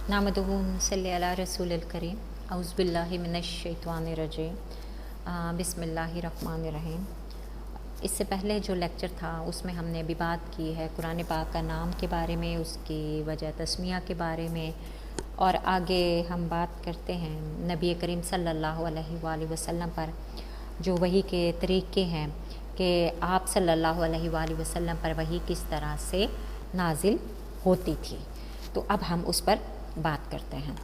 नामदुहु सल्ली अला रसूलिल करीम औज़ु बिल्लाहि मिनश शैतानिर रजीम बिस्मिल्लाहिर्रहमानिर रहीम। इससे पहले जो लेक्चर था उसमें हमने अभी बात की है कुरान पाक का नाम के बारे में, उसकी वजह तस्मिया के बारे में, और आगे हम बात करते हैं नबी करीम सल्लल्लाहु अलैहि वसल्लम पर जो वही के तरीक़े हैं कि आप सल्लल्लाहु अलैहि वसल्लम पर वही किस तरह से नाजिल होती थी। तो अब हम उस पर बात करते हैं।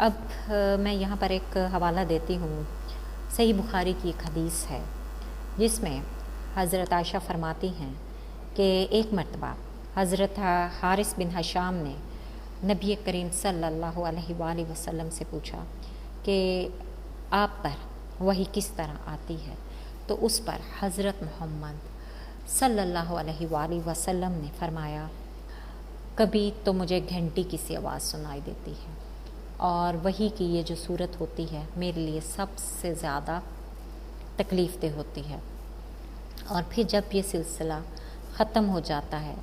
अब मैं यहाँ पर एक हवाला देती हूँ। सही बुखारी की एक हदीस है जिसमें हज़रत आयशा फरमाती हैं कि एक मरतबा हज़रत हारिस बिन हशाम ने नबी करीम सल्लल्लाहु अलैहि वसल्लम से पूछा कि आप पर वही किस तरह आती है, तो उस पर हज़रत मोहम्मद सल्लल्लाहु अलैहि वसल्लम ने फरमाया, कभी तो मुझे घंटी की सी आवाज़ सुनाई देती है और वही की ये जो सूरत होती है मेरे लिए सबसे ज़्यादा तकलीफ़ दे होती है। और फिर जब ये सिलसिला ख़त्म हो जाता है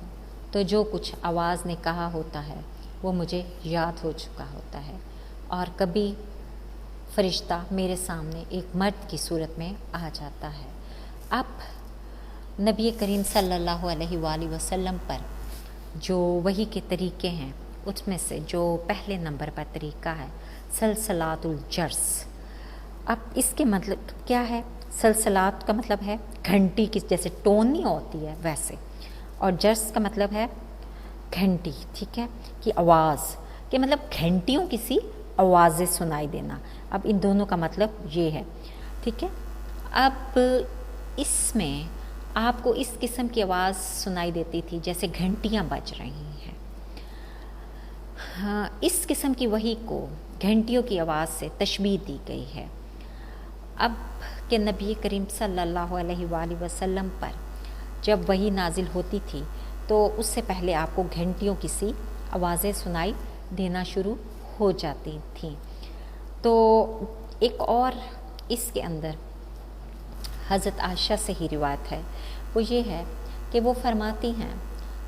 तो जो कुछ आवाज़ ने कहा होता है वो मुझे याद हो चुका होता है, और कभी फ़रिश्ता मेरे सामने एक मर्द की सूरत में आ जाता है। अब नबी करीम सल्लल्लाहु अलैहि वसल्लम पर जो वही के तरीक़े हैं उसमें से जो पहले नंबर पर तरीक़ा है सलसलातुल जर्स। अब इसके मतलब क्या है? सलसलात का मतलब है घंटी की जैसे टोन नहीं होती है वैसे, और जर्स का मतलब है घंटी, ठीक है, की आवाज़ कि मतलब घंटियों की सी आवाज़ें सुनाई देना। अब इन दोनों का मतलब ये है, ठीक है। अब इसमें आपको इस किस्म की आवाज़ सुनाई देती थी जैसे घंटियाँ बज रही हैं। हाँ, इस किस्म की वही को घंटियों की आवाज़ से तशबीह दी गई है। अब के नबी करीम सल्लल्लाहु अलैहि वसल्लम पर जब वही नाजिल होती थी तो उससे पहले आपको घंटियों की सी आवाज़ें सुनाई देना शुरू हो जाती थीं। तो एक और इसके अंदर हज़रत आयशा से ही रिवायत है, वो ये है कि वो फरमाती हैं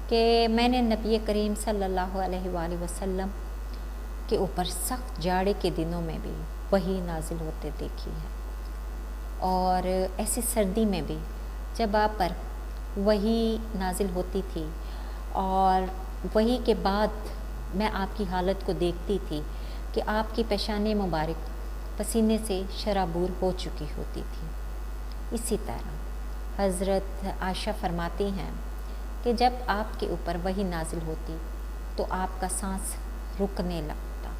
कि मैंने नबी करीम सल्लल्लाहु अलैहि वसल्लम के ऊपर सख्त जाड़े के दिनों में भी वही नाजिल होते देखी है, और ऐसी सर्दी में भी जब आप पर वही नाजिल होती थी और वही के बाद मैं आपकी हालत को देखती थी कि आपकी पेशानी मुबारक पसीने से शराबूर हो चुकी होती थी। इसी तरह हज़रत आयशा फरमाती हैं कि जब आपके ऊपर वही नाजिल होती तो आपका सांस रुकने लगता,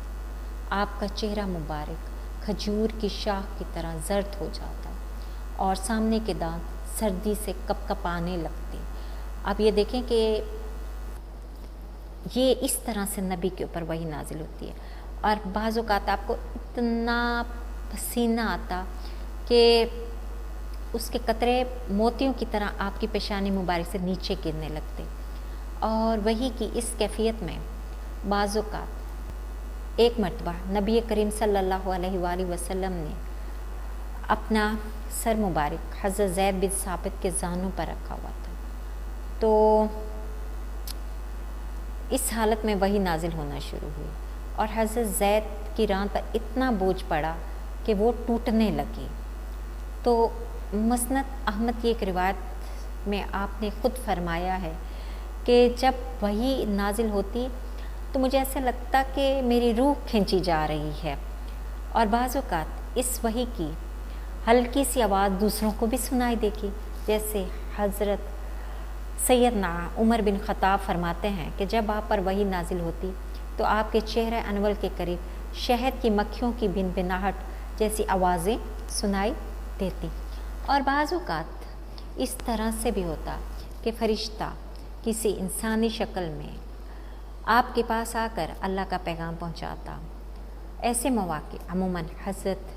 आपका चेहरा मुबारक खजूर की शाख की तरह जर्द हो जाता और सामने के दांत सर्दी से कपकपाने लगते। आप ये देखें कि ये इस तरह से नबी के ऊपर वही नाजिल होती है, और बाज़ औक़ात आपको इतना पसीना आता कि उसके कतरे मोतियों की तरह आपकी पेशानी मुबारक से नीचे गिरने लगते। और वही की इस कैफियत में बाज़ औक़ात एक मरतबा नबी करीम सल्लल्लाहु अलैहि वसल्लम ने अपना सर मुबारक हज़रत ज़ैद बिन साबित के ज़ानों पर रखा हुआ था, तो इस हालत में वही नाजिल होना शुरू हुई और हज़रत ज़ैद की रान पर इतना बोझ पड़ा कि वो टूटने लगी। तो मसनद अहमद की एक रिवायत में आपने ख़ुद फरमाया है कि जब वही नाजिल होती तो मुझे ऐसा लगता कि मेरी रूह खींची जा रही है, और बाज़ औक़ात इस वही की हल्की सी आवाज़ दूसरों को भी सुनाई देगी। जैसे हज़रत सैयदना उमर बिन ख़त्ताब फरमाते हैं कि जब आप पर वही नाजिल होती तो आपके चेहरे अनवल के करीब शहद की मक्खियों की भिनभिनाहट जैसी आवाज़ें सुनाई देती। और बाज़ औक़ात इस तरह से भी होता कि फ़रिश्ता किसी इंसानी शक्ल में आपके पास आकर अल्लाह का पैगाम पहुंचाता। ऐसे मौक़े अमूमन हज़रत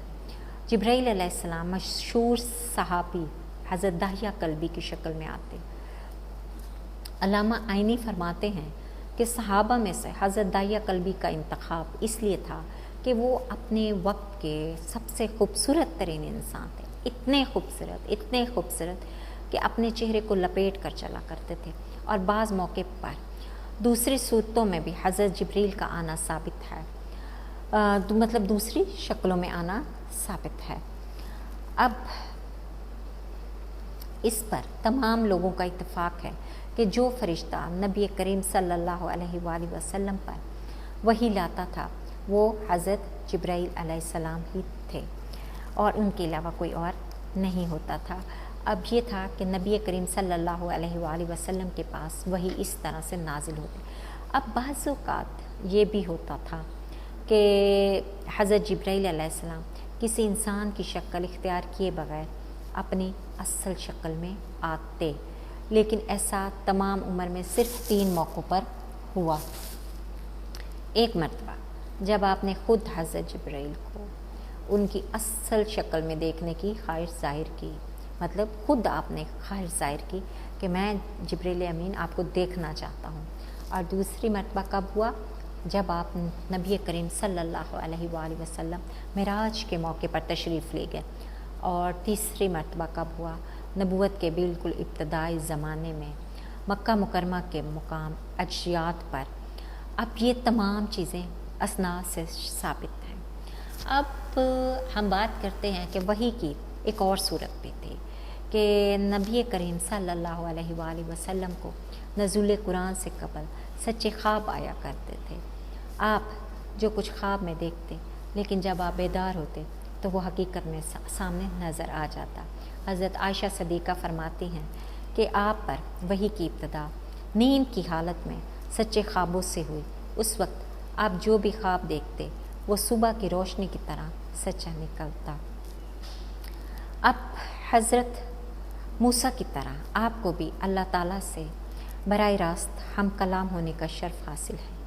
जिब्राईल अलैहिस्सलाम मशहूर सहाबी हज़रत दाहिया कल्बी की शक्ल में आते। अल्लामा आइनी फरमाते हैं कि सहाबा में से हज़रत दाहिया कल्बी का इंतखाब इसलिए था कि वो अपने वक्त के सबसे खूबसूरत तरीन इंसान थे, इतने खूबसूरत कि अपने चेहरे को लपेट कर चला करते थे, और बाज़ मौके पर دوسری صورتوں میں بھی حضرت جبریل کا آنا ثابت ہے، مطلب دوسری شکلوں میں آنا ثابت ہے۔ اب اس پر تمام لوگوں کا اتفاق ہے کہ جو فرشتہ نبی کریم صلی اللہ علیہ وآلہ وسلم پر وحی لاتا تھا وہ حضرت جبرائیل علیہ السلام ہی تھے اور ان کے علاوہ کوئی اور نہیں ہوتا تھا۔ اب یہ تھا کہ نبی کریم صلی اللہ علیہ وآلہ وسلم کے پاس وحی اس طرح سے نازل ہوتی۔ اب بعض اوقات یہ بھی ہوتا تھا کہ حضرت جبرائیل علیہ السلام کسی انسان کی شکل اختیار کیے بغیر اپنی اصل شکل میں آتے، لیکن ایسا تمام عمر میں صرف 3 موقعوں پر ہوا۔ ایک مرتبہ جب آپ نے خود حضرت جبرائیل کو ان کی اصل شکل میں دیکھنے کی خواہش ظاہر کی، مطلب خود آپ نے خواہش ظاہر کی کہ میں جبرائیل امین آپ کو دیکھنا چاہتا ہوں۔ اور دوسری مرتبہ کب ہوا؟ جب آپ نبی کریم صلی اللہ علیہ وآلہ وسلم معراج کے موقع پر تشریف لے گئے۔ اور تیسری مرتبہ کب ہوا؟ نبوت کے بالکل ابتدائی زمانے میں مکہ مکرمہ کے مقام عجیات پر۔ اب یہ تمام چیزیں اسناد سے ثابت ہیں۔ اب ہم بات کرتے ہیں کہ وحی کی ایک اور صورت بھی تھی کہ نبی کریم صلی اللہ علیہ وآلہ وسلم کو نزول قرآن سے قبل سچے خواب آیا کرتے تھے۔ آپ جو کچھ خواب میں دیکھتے لیکن جب آپ بیدار ہوتے تو وہ حقیقت میں سامنے نظر آ جاتا۔ حضرت عائشہ صدیقہ فرماتی ہیں کہ آپ پر وحی کی ابتدا نیند کی حالت میں سچے خوابوں سے ہوئی۔ اس وقت آپ جو بھی خواب دیکھتے وہ صبح کی روشنی کی طرح سچا نکلتا۔ اب حضرت موسیٰ کی طرح آپ کو بھی اللہ تعالیٰ سے براہ راست ہم کلام ہونے کا شرف حاصل ہے۔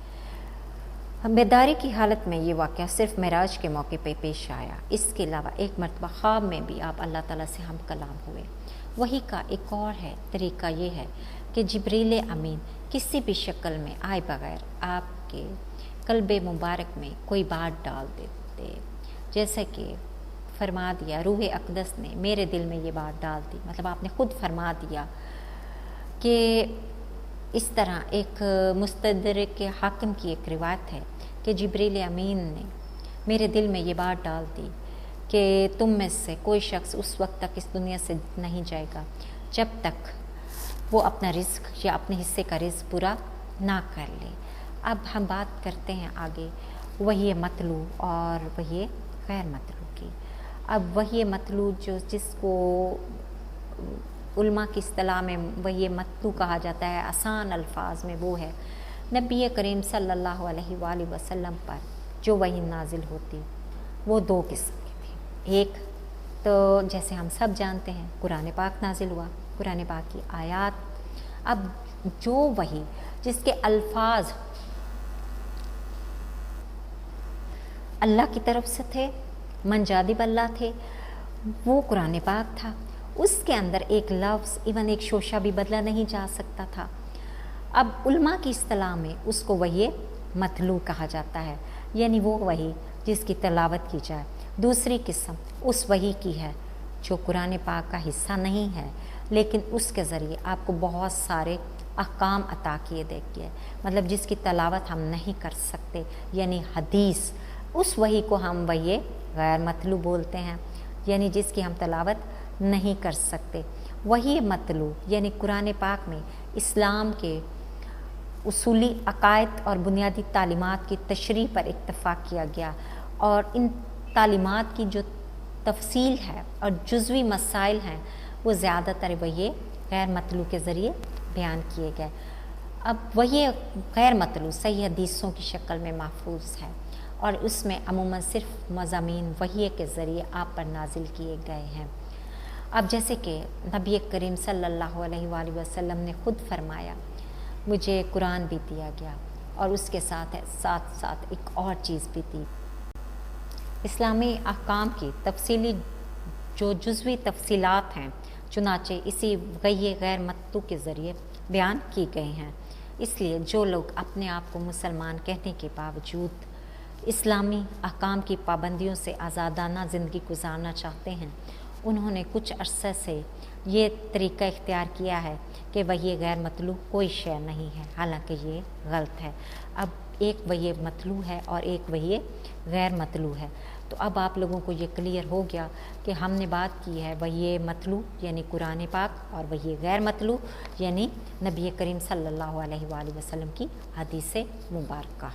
بیداری کی حالت میں یہ واقعہ صرف معراج کے موقع پہ پیش آیا، اس کے علاوہ ایک مرتبہ خواب میں بھی آپ اللہ تعالیٰ سے ہم کلام ہوئے۔ وحی کا ایک اور طریقہ یہ ہے کہ جبریل امین کسی بھی شکل میں آئے بغیر آپ کے قلب مبارک میں کوئی بات ڈال دیتے، جیسے کہ فرما دیا روح اقدس نے میرے دل میں یہ بات ڈال دی، مطلب آپ نے خود فرما دیا کہ اس طرح ایک مستدرک حاکم کی ایک روایت ہے کہ جبریل امین نے میرے دل میں یہ بات ڈال دی کہ تم میں سے کوئی شخص اس وقت تک اس دنیا سے نہیں جائے گا جب تک وہ اپنا رزق یا اپنے حصے کا رزق پورا نہ کر لے۔ اب ہم بات کرتے ہیں آگے وحی مطلوع اور وحی غیر مطلوع کی۔ اب وحی مطلوع جس کو علماء کی اصطلاح میں وحی مطلوع کہا جاتا ہے آسان الفاظ میں، وہ ہے نبی کریم صلی اللہ علیہ وآلہ وسلم پر جو وحی نازل ہوتی وہ 2 قسم کی تھی۔ ایک تو جیسے ہم سب جانتے ہیں قرآن پاک نازل ہوا، قرآن پاک کی آیات۔ اب جو وحی جس کے الفاظ اللہ کی طرف سے تھے، من جانب اللہ تھے، وہ قرآن پاک تھا۔ اس کے اندر ایک لفظ ایون ایک شوشہ بھی بدلا نہیں جا سکتا تھا۔ اب علماء کی اصطلاح میں اس کو وحی مطلوع کہا جاتا ہے، یعنی وہ وحی جس کی تلاوت کی جائے۔ دوسری قسم اس وحی کی ہے جو قرآن پاک کا حصہ نہیں ہے لیکن اس کے ذریعے آپ کو بہت سارے احکام عطا کیے دیکھیے، مطلب جس کی تلاوت ہم نہیں کر سکتے، یعنی حدیث۔ اس وحی کو ہم وحی غیر مطلوع بولتے ہیں، یعنی جس کی ہم تلاوت نہیں کر سکتے۔ وحی مطلوع یعنی قرآن پاک میں اسلام کے اصولی عقائد اور بنیادی تعلیمات کی تشریح پر اتفاق کیا گیا، اور ان تعلیمات کی جو تفصیل ہے اور جزوی مسائل ہیں وہ زیادہ تر وحی غیر مطلوع کے ذریعے بیان کیے گئے۔ اب وحی غیر مطلوع صحیح حدیثوں کی شکل میں محفوظ ہے اور اس میں عموماً صرف مضامین وحی کے ذریعے آپ پر نازل کیے گئے ہیں۔ اب جیسے کہ نبی کریم صلی اللہ علیہ وآلہ وسلم نے خود فرمایا مجھے قرآن بھی دیا گیا اور اس کے ساتھ ساتھ ایک اور چیز بھی دی، اسلامی احکام کی تفصیلی جو جزوی تفصیلات ہیں چنانچہ اسی وحی غیر مطلوع کے ذریعے بیان کی گئی ہیں۔ اس لیے جو لوگ اپنے آپ کو مسلمان کہنے کے باوجود اسلامی احکام کی پابندیوں سے آزادانہ زندگی گزارنا چاہتے ہیں उन्होंने कुछ अरसे से ये तरीका इख्तियार किया है कि वही गैर मतलू कोई शय नहीं है, हालांकि ये गलत है। अब एक वही मतलू है और एक वही गैर मतलू है। तो अब आप लोगों को ये क्लियर हो गया कि हमने बात की है वही मतलू यानी कुरान पाक और वही गैर मतलू यानी नबी करीम सल्लल्लाहु अलैहि वसल्लम की हदीस मुबारका।